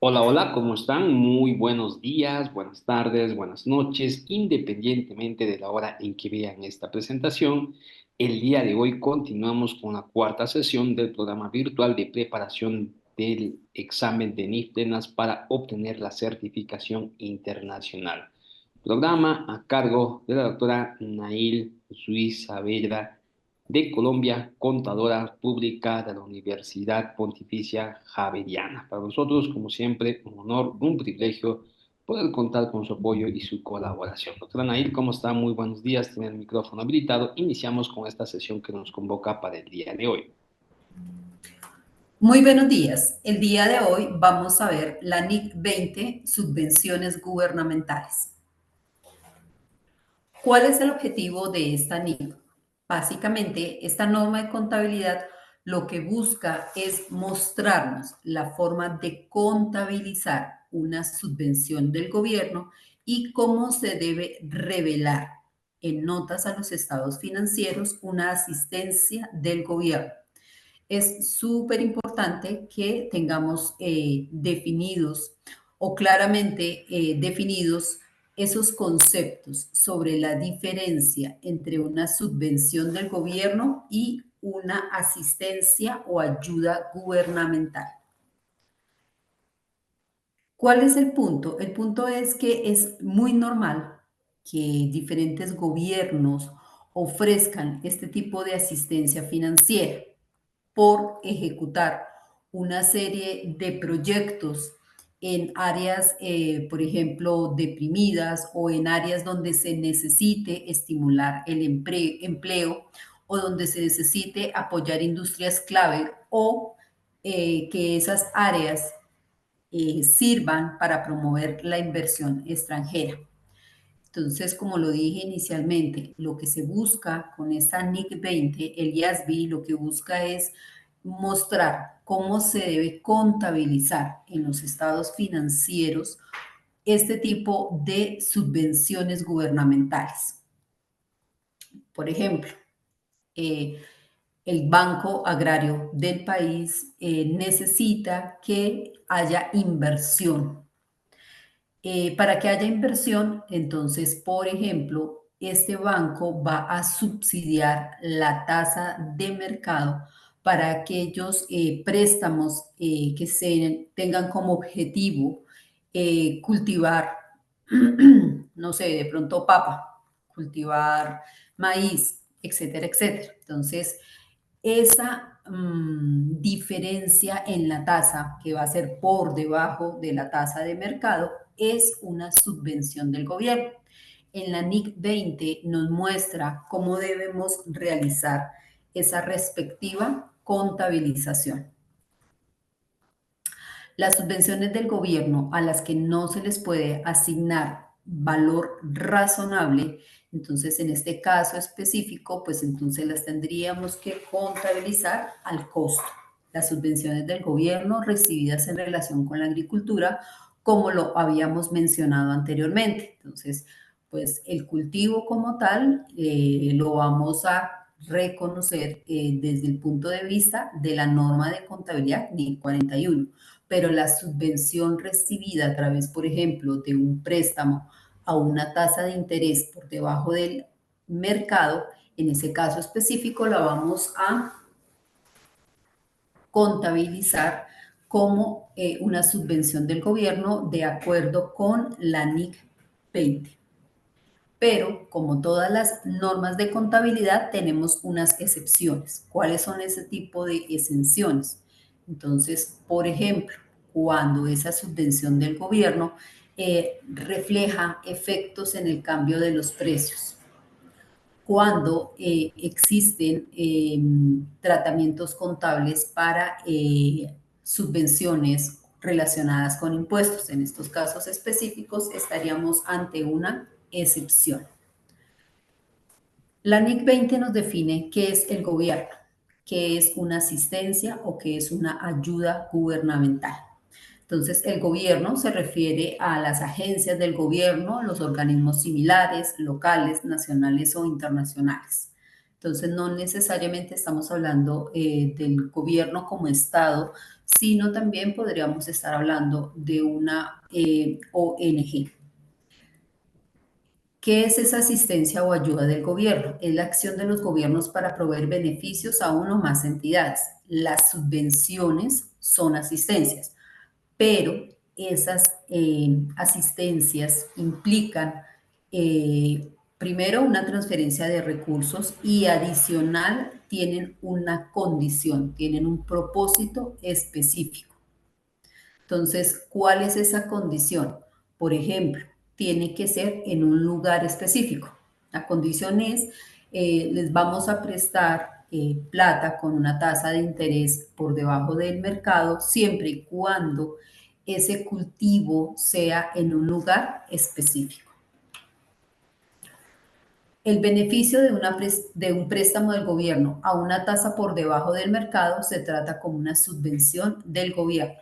Hola, hola, ¿cómo están? Muy buenos días, buenas tardes, buenas noches, independientemente de la hora en que vean esta presentación. El día de hoy continuamos con la cuarta sesión del programa virtual de preparación del examen de NIFTENAS para obtener la certificación internacional. Programa a cargo de la doctora Nail Suiz Saavedra de Colombia, contadora pública de la Universidad Pontificia Javeriana. Para nosotros, como siempre, un honor, un privilegio poder contar con su apoyo y su colaboración. Doctora Nail, ¿cómo está? Muy buenos días, tiene el micrófono habilitado. Iniciamos con esta sesión que nos convoca para el día de hoy. Muy buenos días. El día de hoy vamos a ver la NIC 20, subvenciones gubernamentales. ¿Cuál es el objetivo de esta NIC? Básicamente, esta norma de contabilidad lo que busca es mostrarnos la forma de contabilizar una subvención del gobierno y cómo se debe revelar en notas a los estados financieros una asistencia del gobierno. Es súper importante que tengamos definidos o claramente definidos esos conceptos sobre la diferencia entre una subvención del gobierno y una asistencia o ayuda gubernamental. ¿Cuál es el punto? El punto es que es muy normal que diferentes gobiernos ofrezcan este tipo de asistencia financiera por ejecutar una serie de proyectos en áreas, por ejemplo, deprimidas o en áreas donde se necesite estimular el empleo o donde se necesite apoyar industrias clave o que esas áreas sirvan para promover la inversión extranjera. Entonces, como lo dije inicialmente, lo que se busca con esta NIC 20, el IASB, lo que busca es mostrar cómo se debe contabilizar en los estados financieros este tipo de subvenciones gubernamentales. Por ejemplo, eh, el Banco Agrario del país necesita que haya inversión. Para que haya inversión, entonces, por ejemplo, este banco va a subsidiar la tasa de mercado para aquellos préstamos que se tengan como objetivo cultivar, no sé, de pronto papa, cultivar maíz, etcétera, etcétera. Entonces, esa diferencia en la tasa, que va a ser por debajo de la tasa de mercado, es una subvención del gobierno. En la NIC 20 nos muestra cómo debemos realizar esa respectiva contabilización. Las subvenciones del gobierno a las que no se les puede asignar valor razonable, entonces en este caso específico, pues entonces las tendríamos que contabilizar al costo. Las subvenciones del gobierno recibidas en relación con la agricultura, como lo habíamos mencionado anteriormente. Entonces, pues el cultivo como tal lo vamos a reconocer desde el punto de vista de la norma de contabilidad NIC 41, pero la subvención recibida a través, por ejemplo, de un préstamo a una tasa de interés por debajo del mercado, en ese caso específico la vamos a contabilizar como una subvención del gobierno de acuerdo con la NIC 20. Pero como todas las normas de contabilidad, tenemos unas excepciones. ¿Cuáles son ese tipo de exenciones? Entonces, por ejemplo, cuando esa subvención del gobierno refleja efectos en el cambio de los precios, cuando existen tratamientos contables para subvenciones relacionadas con impuestos. En estos casos específicos estaríamos ante una excepción. La NIC 20 nos define qué es el gobierno, qué es una asistencia o qué es una ayuda gubernamental. Entonces, el gobierno se refiere a las agencias del gobierno, los organismos similares, locales, nacionales o internacionales. Entonces, no necesariamente estamos hablando del gobierno como Estado, sino también podríamos estar hablando de una ONG. ¿Qué es esa asistencia o ayuda del gobierno? Es la acción de los gobiernos para proveer beneficios a una o más entidades. Las subvenciones son asistencias, pero esas asistencias implican primero una transferencia de recursos y adicional tienen una condición, tienen un propósito específico. Entonces, ¿cuál es esa condición? Por ejemplo, tiene que ser en un lugar específico. La condición es, les vamos a prestar plata con una tasa de interés por debajo del mercado, siempre y cuando ese cultivo sea en un lugar específico. El beneficio de un préstamo del gobierno a una tasa por debajo del mercado se trata como una subvención del gobierno.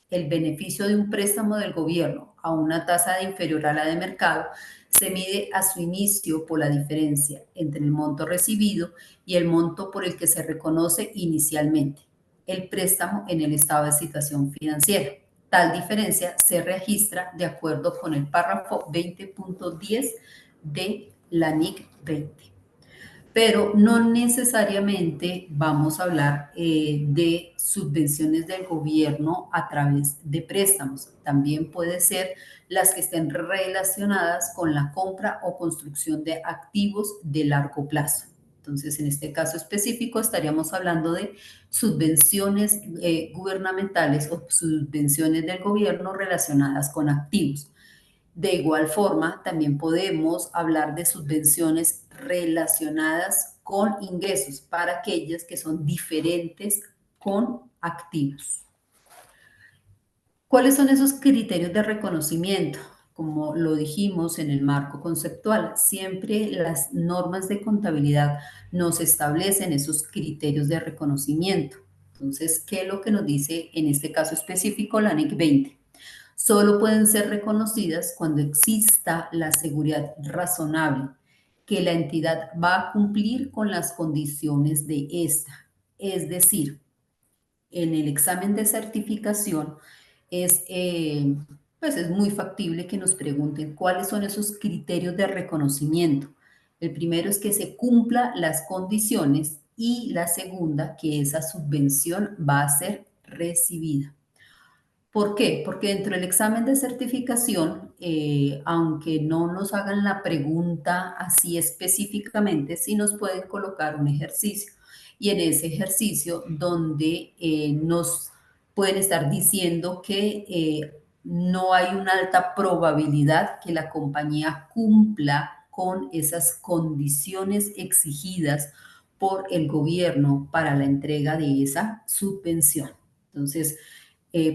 El beneficio de un préstamo del gobierno a una tasa inferior a la de mercado se mide a su inicio por la diferencia entre el monto recibido y el monto por el que se reconoce inicialmente el préstamo en el estado de situación financiera. Tal diferencia se registra de acuerdo con el párrafo 20.10 de la NIC 20. Pero no necesariamente vamos a hablar de subvenciones del gobierno a través de préstamos. También puede ser las que estén relacionadas con la compra o construcción de activos de largo plazo. Entonces, en este caso específico, estaríamos hablando de subvenciones gubernamentales o subvenciones del gobierno relacionadas con activos. De igual forma, también podemos hablar de subvenciones relacionadas con ingresos para aquellas que son diferentes con activos. ¿Cuáles son esos criterios de reconocimiento? Como lo dijimos en el marco conceptual, siempre las normas de contabilidad nos establecen esos criterios de reconocimiento. Entonces, ¿qué es lo que nos dice en este caso específico la NIC 20? Solo pueden ser reconocidas cuando exista la seguridad razonable que la entidad va a cumplir con las condiciones de esta. Es decir, en el examen de certificación es, pues es muy factible que nos pregunten cuáles son esos criterios de reconocimiento. El primero es que se cumpla las condiciones y la segunda, que esa subvención va a ser recibida. ¿Por qué? Porque dentro del examen de certificación, aunque no nos hagan la pregunta así específicamente, sí nos pueden colocar un ejercicio. Y en ese ejercicio donde nos pueden estar diciendo que no hay una alta probabilidad que la compañía cumpla con esas condiciones exigidas por el gobierno para la entrega de esa subvención. Entonces,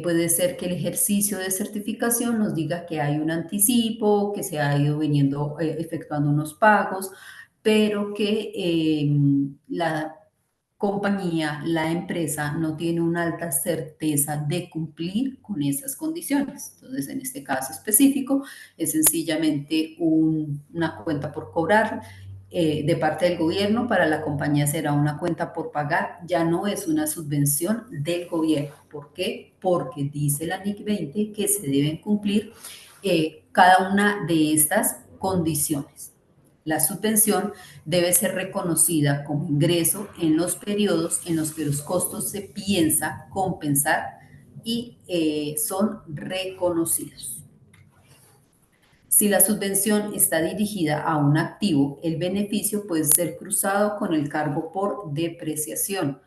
puede ser que el ejercicio de certificación nos diga que hay un anticipo, que se ha ido viniendo efectuando unos pagos, pero que la compañía, la empresa no tiene una alta certeza de cumplir con esas condiciones. Entonces, en este caso específico, es sencillamente una cuenta por cobrar de parte del gobierno. Para la compañía será una cuenta por pagar, ya no es una subvención del gobierno. ¿Por qué? Porque dice la NIC 20 que se deben cumplir cada una de estas condiciones. La subvención debe ser reconocida como ingreso en los periodos en los que los costos se piensa compensar y son reconocidos. Si la subvención está dirigida a un activo, el beneficio puede ser cruzado con el cargo por depreciación.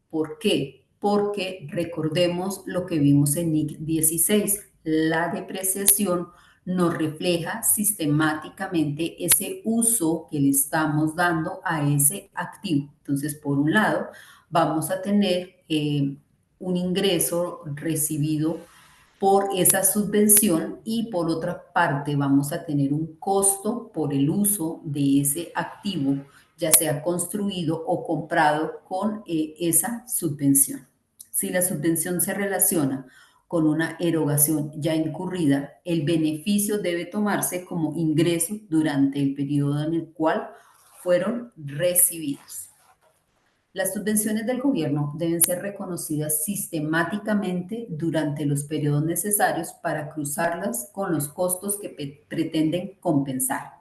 ¿Por qué? Porque recordemos lo que vimos en NIC 16. La depreciación nos refleja sistemáticamente ese uso que le estamos dando a ese activo. Entonces, por un lado, vamos a tener un ingreso recibido por esa subvención y por otra parte vamos a tener un costo por el uso de ese activo, ya sea construido o comprado con esa subvención. Si la subvención se relaciona con una erogación ya incurrida, el beneficio debe tomarse como ingreso durante el periodo en el cual fueron recibidos. Las subvenciones del gobierno deben ser reconocidas sistemáticamente durante los periodos necesarios para cruzarlas con los costos que pretenden compensar.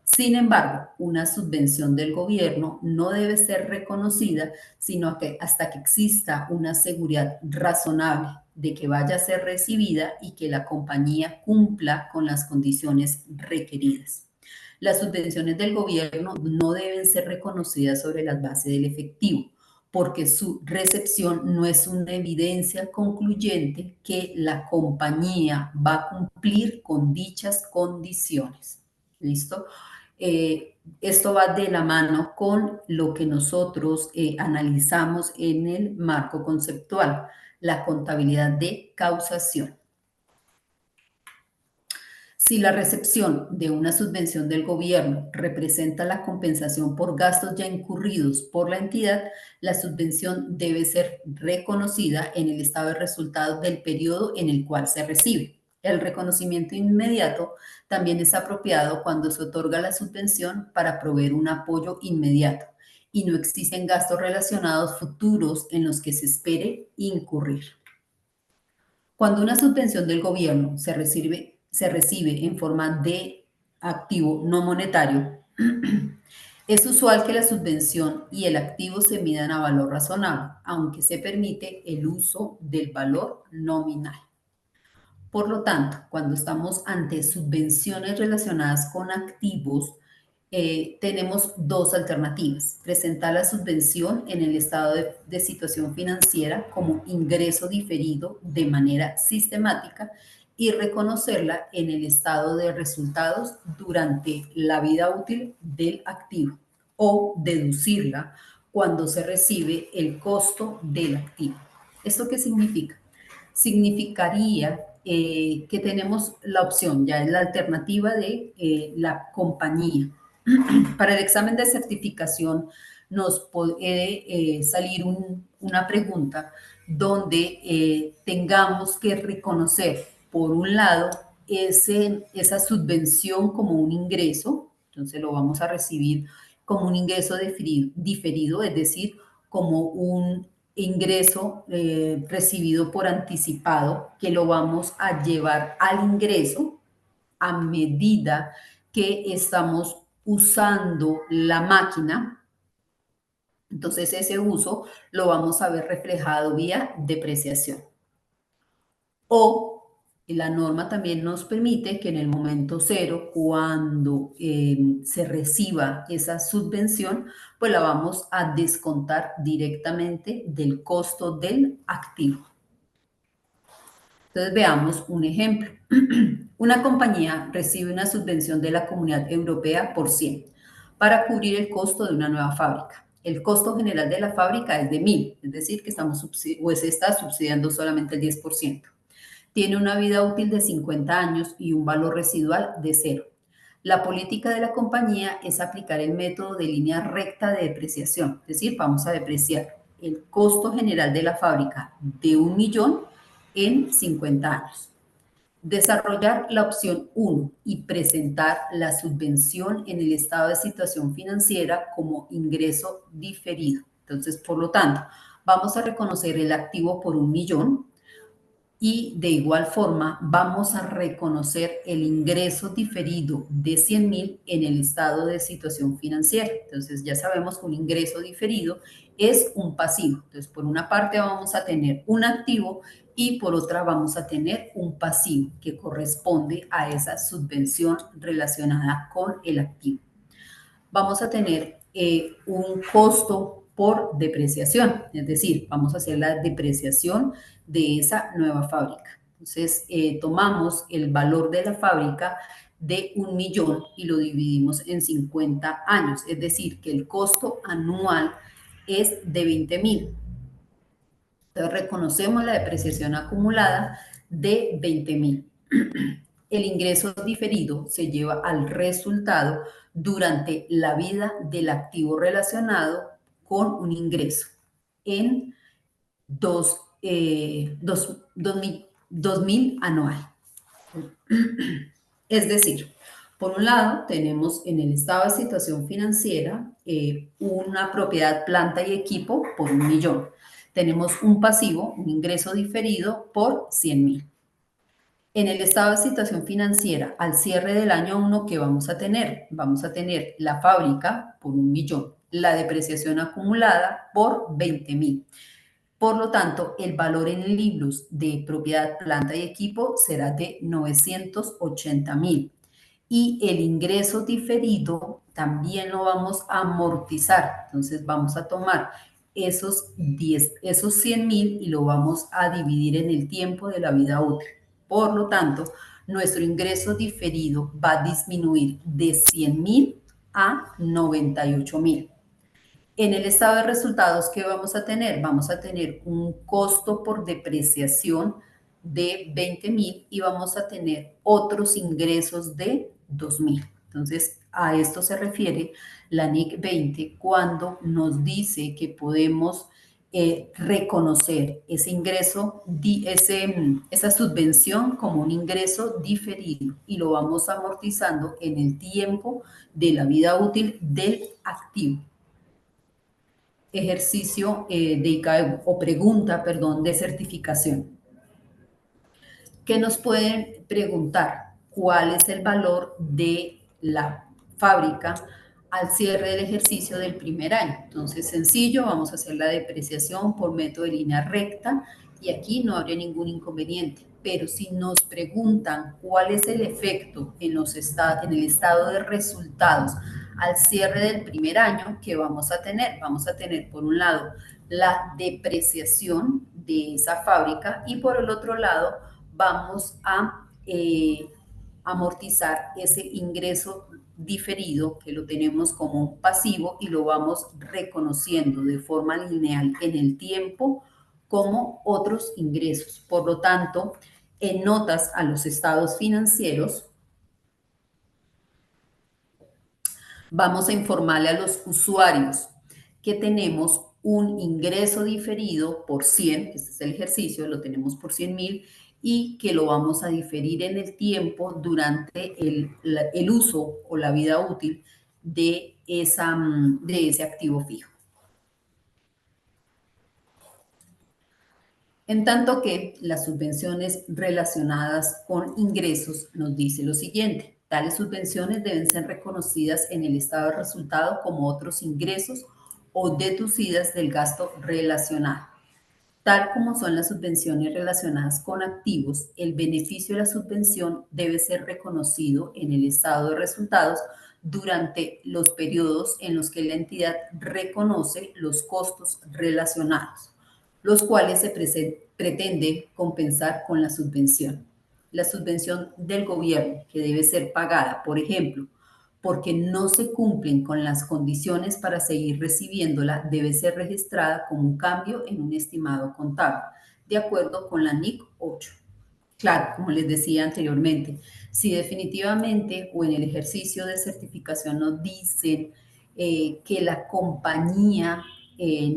Sin embargo, una subvención del gobierno no debe ser reconocida sino que hasta que exista una seguridad razonable de que vaya a ser recibida y que la compañía cumpla con las condiciones requeridas. Las subvenciones del gobierno no deben ser reconocidas sobre las bases del efectivo, porque su recepción no es una evidencia concluyente que la compañía va a cumplir con dichas condiciones. ¿Listo? Esto va de la mano con lo que nosotros analizamos en el marco conceptual, la contabilidad de causación. Si la recepción de una subvención del gobierno representa la compensación por gastos ya incurridos por la entidad, la subvención debe ser reconocida en el estado de resultados del periodo en el cual se recibe. El reconocimiento inmediato también es apropiado cuando se otorga la subvención para proveer un apoyo inmediato y no existen gastos relacionados futuros en los que se espere incurrir. Cuando una subvención del gobierno se recibe en forma de activo no monetario, es usual que la subvención y el activo se midan a valor razonable, aunque se permite el uso del valor nominal. Por lo tanto, cuando estamos ante subvenciones relacionadas con activos, tenemos dos alternativas. Presentar la subvención en el estado de situación financiera como ingreso diferido de manera sistemática y reconocerla en el estado de resultados durante la vida útil del activo o deducirla cuando se recibe el costo del activo. ¿Esto qué significa? Significaría que tenemos la opción, ya es la alternativa de la compañía. Para el examen de certificación nos puede salir una pregunta donde tengamos que reconocer, por un lado, esa subvención como un ingreso, entonces lo vamos a recibir como un ingreso diferido, es decir, como un ingreso recibido por anticipado, que lo vamos a llevar al ingreso a medida que estamos usando la máquina. Entonces ese uso lo vamos a ver reflejado vía depreciación. O la norma también nos permite que en el momento cero, cuando se reciba esa subvención, pues la vamos a descontar directamente del costo del activo. Entonces veamos un ejemplo. Una compañía recibe una subvención de la Comunidad Europea por 100 para cubrir el costo de una nueva fábrica. El costo general de la fábrica es de 1.000, es decir, que se está subsidiando solamente el 10%. Tiene una vida útil de 50 años y un valor residual de 0. La política de la compañía es aplicar el método de línea recta de depreciación, es decir, vamos a depreciar el costo general de la fábrica de 1.000.000 en 50 años. Desarrollar la opción 1 y presentar la subvención en el estado de situación financiera como ingreso diferido. Entonces, por lo tanto, vamos a reconocer el activo por 1.000.000 y de igual forma vamos a reconocer el ingreso diferido de 100.000 en el estado de situación financiera. Entonces ya sabemos que un ingreso diferido es un pasivo. Entonces por una parte vamos a tener un activo y por otra vamos a tener un pasivo que corresponde a esa subvención relacionada con el activo. Vamos a tener un costo por depreciación, es decir, vamos a hacer la depreciación de esa nueva fábrica. Entonces, tomamos el valor de la fábrica de 1.000.000 y lo dividimos en 50 años, es decir, que el costo anual es de 20.000. Entonces, reconocemos la depreciación acumulada de 20.000. El ingreso diferido se lleva al resultado durante la vida del activo relacionado con un ingreso en 2.000 anual. Es decir, Por un lado, tenemos en el estado de situación financiera una propiedad, planta y equipo por 1.000.000. Tenemos un pasivo, un ingreso diferido por 100.000. En el estado de situación financiera, al cierre del año 1, ¿qué vamos a tener? Vamos a tener la fábrica por 1.000.000, la depreciación acumulada por 20.000. Por lo tanto, el valor en libros de propiedad, planta y equipo será de 980.000. Y el ingreso diferido también lo vamos a amortizar. Entonces vamos a tomar esos 100.000 y lo vamos a dividir en el tiempo de la vida útil. Por lo tanto, nuestro ingreso diferido va a disminuir de 100.000 a 98.000. En el estado de resultados, ¿qué vamos a tener? Vamos a tener un costo por depreciación de 20.000 y vamos a tener otros ingresos de 2.000. Entonces, a esto se refiere la NIC 20 cuando nos dice que podemos reconocer ese ingreso, esa subvención como un ingreso diferido y lo vamos amortizando en el tiempo de la vida útil del activo. Ejercicio de ICAE, o pregunta, perdón, de certificación. ¿Qué nos pueden preguntar? ¿Cuál es el valor de la fábrica al cierre del ejercicio del primer año? Entonces, sencillo, vamos a hacer la depreciación por método de línea recta y aquí no habría ningún inconveniente. Pero si nos preguntan cuál es el efecto en el estado de resultados al cierre del primer año, ¿qué vamos a tener? Vamos a tener, por un lado, la depreciación de esa fábrica y por el otro lado, vamos a amortizar ese ingreso diferido que lo tenemos como un pasivo y lo vamos reconociendo de forma lineal en el tiempo como otros ingresos. Por lo tanto, en notas a los estados financieros, vamos a informarle a los usuarios que tenemos un ingreso diferido por 100, este es el ejercicio, lo tenemos por 100.000, y que lo vamos a diferir en el tiempo durante el uso o la vida útil de ese activo fijo. En tanto que las subvenciones relacionadas con ingresos nos dice lo siguiente: tales subvenciones deben ser reconocidas en el estado de resultado como otros ingresos o deducidas del gasto relacionado. Tal como son las subvenciones relacionadas con activos, el beneficio de la subvención debe ser reconocido en el estado de resultados durante los periodos en los que la entidad reconoce los costos relacionados, los cuales se pretende compensar con la subvención. La subvención del gobierno, que debe ser pagada, por ejemplo, porque no se cumplen con las condiciones para seguir recibiéndola, debe ser registrada como un cambio en un estimado contable, de acuerdo con la NIC 8. Claro, como les decía anteriormente, si definitivamente o en el ejercicio de certificación nos dicen que la compañía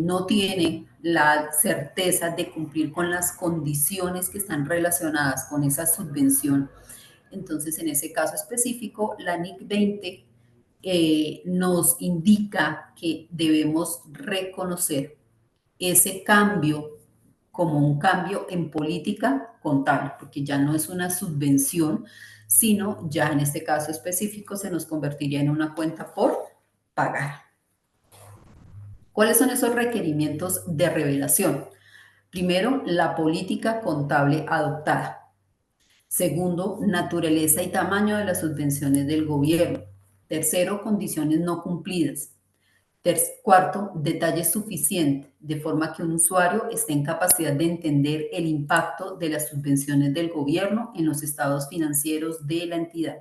no tiene la certeza de cumplir con las condiciones que están relacionadas con esa subvención, entonces en ese caso específico, la NIC 20 nos indica que debemos reconocer ese cambio como un cambio en política contable, porque ya no es una subvención, sino ya en este caso específico se nos convertiría en una cuenta por pagar. ¿Cuáles son esos requerimientos de revelación? Primero, la política contable adoptada. Segundo, naturaleza y tamaño de las subvenciones del gobierno. Tercero, condiciones no cumplidas. Cuarto, detalle suficiente, de forma que un usuario esté en capacidad de entender el impacto de las subvenciones del gobierno en los estados financieros de la entidad.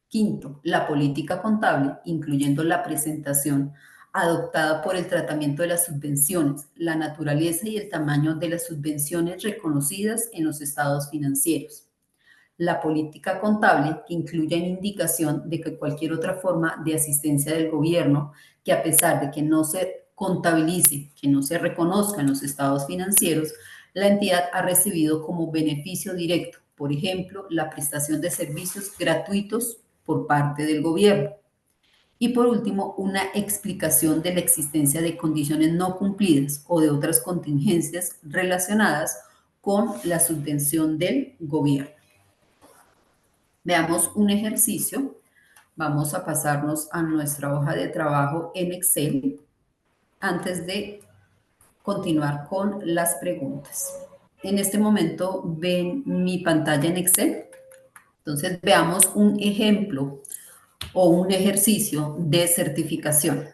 Quinto, la política contable, incluyendo la presentación adoptada por el tratamiento de las subvenciones, la naturaleza y el tamaño de las subvenciones reconocidas en los estados financieros. La política contable, que incluya una indicación de que cualquier otra forma de asistencia del gobierno, que a pesar de que no se contabilice, que no se reconozcan los estados financieros, la entidad ha recibido como beneficio directo, por ejemplo, la prestación de servicios gratuitos por parte del gobierno. Y por último, una explicación de la existencia de condiciones no cumplidas o de otras contingencias relacionadas con la subvención del gobierno. Veamos un ejercicio. Vamos a pasarnos a nuestra hoja de trabajo en Excel antes de continuar con las preguntas. En este momento ven mi pantalla en Excel. Entonces veamos un ejemplo o un ejercicio de certificación.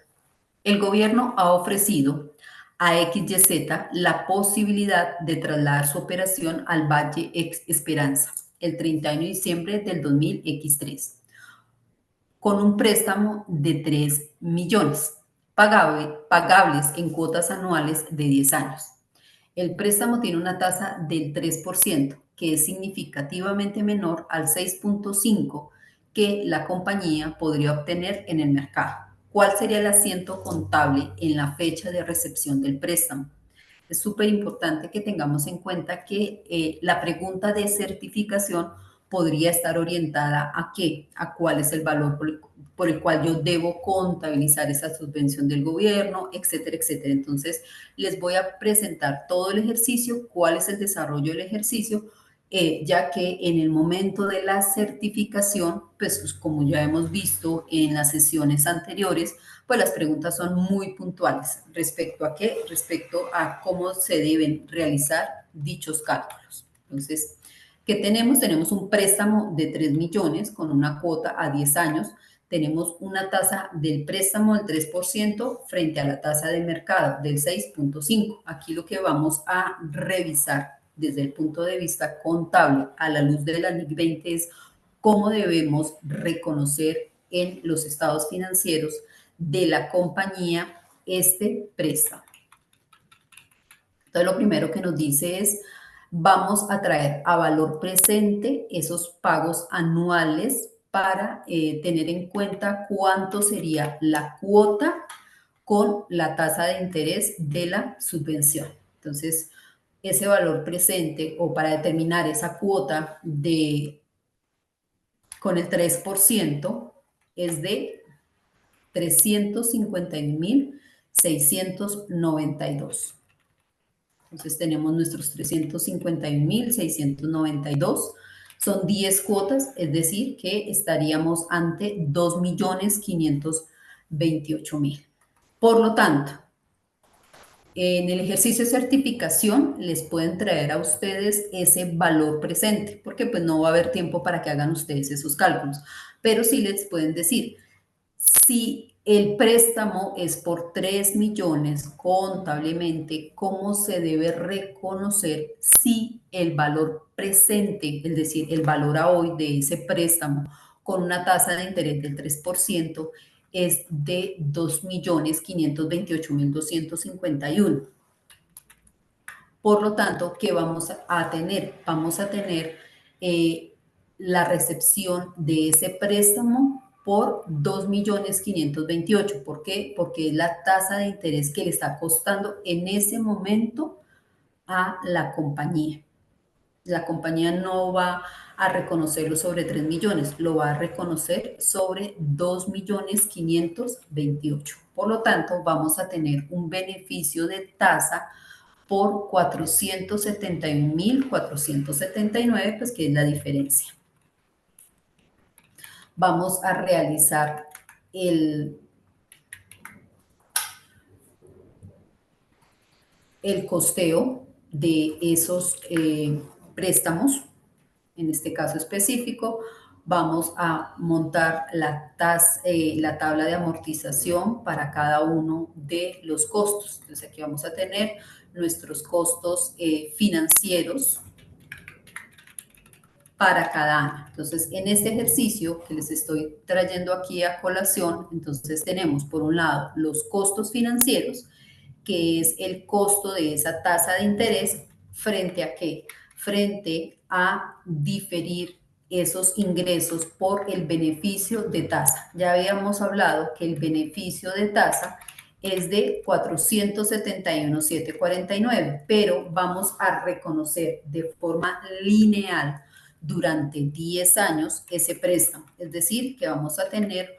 El gobierno ha ofrecido a XYZ la posibilidad de trasladar su operación al Valle Esperanza el 31 de diciembre del 2000X3 con un préstamo de 3 millones, pagables en cuotas anuales de 10 años. El préstamo tiene una tasa del 3%, que es significativamente menor al 6.5% que la compañía podría obtener en el mercado. ¿Cuál sería el asiento contable en la fecha de recepción del préstamo? Es súper importante que tengamos en cuenta que la pregunta de certificación podría estar orientada a qué, a cuál es el valor por el cual yo debo contabilizar esa subvención del gobierno, etcétera, etcétera. Entonces, les voy a presentar todo el ejercicio, cuál es el desarrollo del ejercicio, ya que en el momento de la certificación, pues como ya hemos visto en las sesiones anteriores, pues las preguntas son muy puntuales. ¿Respecto a qué? Respecto a cómo se deben realizar dichos cálculos. Entonces, ¿qué tenemos? Tenemos un préstamo de 3 millones con una cuota a 10 años. Tenemos una tasa del préstamo del 3% frente a la tasa de mercado del 6.5%. Aquí lo que vamos a revisar desde el punto de vista contable a la luz de la NIC 20 es cómo debemos reconocer en los estados financieros de la compañía este préstamo. Entonces, lo primero que nos dice es, vamos a traer a valor presente esos pagos anuales para tener en cuenta cuánto sería la cuota con la tasa de interés de la subvención. Entonces, ese valor presente o para determinar esa cuota con el 3% es de 351.692. Entonces tenemos nuestros 351.692. Son 10 cuotas, es decir, que estaríamos ante 2.528.000. Por lo tanto, en el ejercicio de certificación les pueden traer a ustedes ese valor presente, porque pues no va a haber tiempo para que hagan ustedes esos cálculos, pero sí les pueden decir, si el préstamo es por 3 millones contablemente, ¿cómo se debe reconocer si el valor presente, es decir, el valor a hoy de ese préstamo con una tasa de interés del 3%, es de 2.528.251? Por lo tanto, ¿qué vamos a tener? Vamos a tener la recepción de ese préstamo por 2.528.000. ¿Por qué? Porque es la tasa de interés que le está costando en ese momento a la compañía. La compañía no va a reconocerlo sobre 3 millones, lo va a reconocer sobre 2.528.000. Por lo tanto, vamos a tener un beneficio de tasa por 471.479, pues que es la diferencia. Vamos a realizar el costeo de esos préstamos. En este caso específico, vamos a montar la tabla de amortización para cada uno de los costos. Entonces aquí vamos a tener nuestros costos financieros para cada año. Entonces, en este ejercicio que les estoy trayendo aquí a colación, entonces tenemos por un lado los costos financieros, que es el costo de esa tasa de interés frente a qué? Frente a diferir esos ingresos por el beneficio de tasa. Ya habíamos hablado que el beneficio de tasa es de 471.749, pero vamos a reconocer de forma lineal durante 10 años ese préstamo. Es decir, que vamos a tener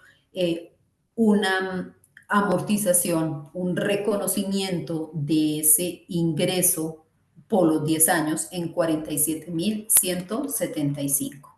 una amortización, un reconocimiento de ese ingreso por los 10 años en 47.175.